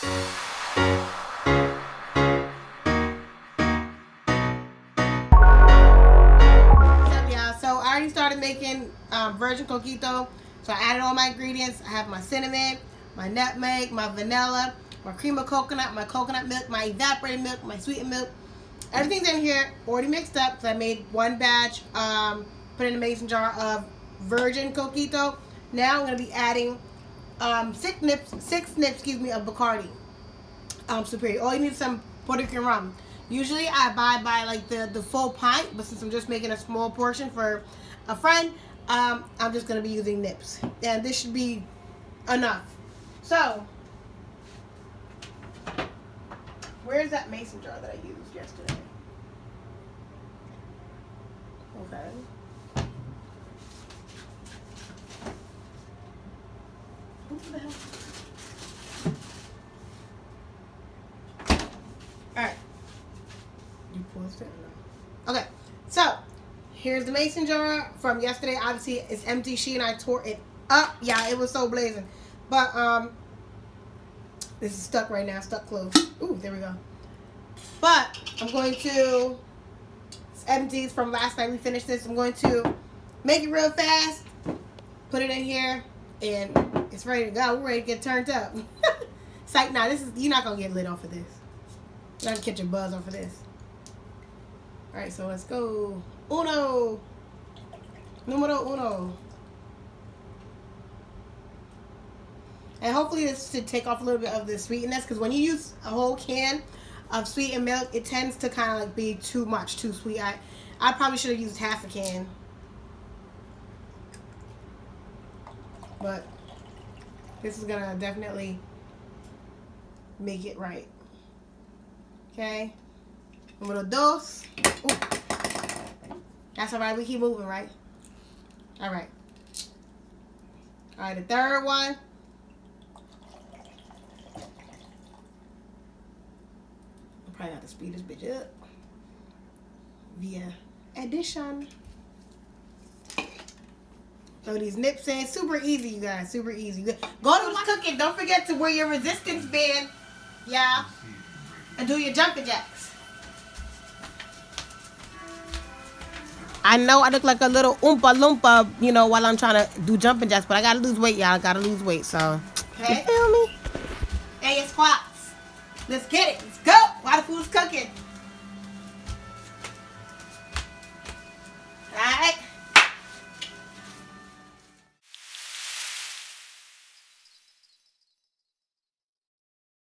So I already started making virgin coquito. So I added all my ingredients. I have my cinnamon, my nutmeg, my vanilla, my cream of coconut, my coconut milk, my evaporated milk, my sweetened milk. Everything's in here already mixed up because I made one batch, put in a mason jar of virgin coquito. Now I'm going to be adding 6 snips of Bacardi Superior. All you need is some Puerto Rican rum. Usually I buy like the full pint, but since I'm just making a small portion for a friend, I'm just going to be using nips. And this should be enough. So, where's that mason jar that I used yesterday? Okay. What the hell? Alright. You paused it? No. Okay. So, here's the mason jar from yesterday. Obviously, it's empty. She and I tore it up. Yeah, it was so blazing. But, this is stuck right now. Stuck closed. Ooh, there we go. But, I'm going to... It's empty. It's from last night. We finished this. I'm going to make it real fast. Put it in here. And it's ready to go. We're ready to get turned up. Psych, nah, you're not going to get lit off of this. You're not going to catch your buzz off of this. Alright, so let's go. Uno. Numero uno. And hopefully this should take off a little bit of the sweetness, because when you use a whole can of sweetened milk, it tends to kind of like be too much, too sweet. I probably should have used half a can. But this is going to definitely make it right. Okay. Número dos. Ooh. That's alright. We keep moving, right? Alright. Alright, the third one. I'm probably got to speed this bitch up via addition. Throw these nips in. Super easy, you guys. Super easy. Go to cooking. Don't forget to wear your resistance band. Yeah. And do your jumping jacks. I know I look like a little oompa loompa, you know, while I'm trying to do jumping jacks, but I gotta lose weight, y'all. I gotta lose weight, so. Okay. You feel me? Hey, it's squats. Let's get it. Let's go while the food's cooking.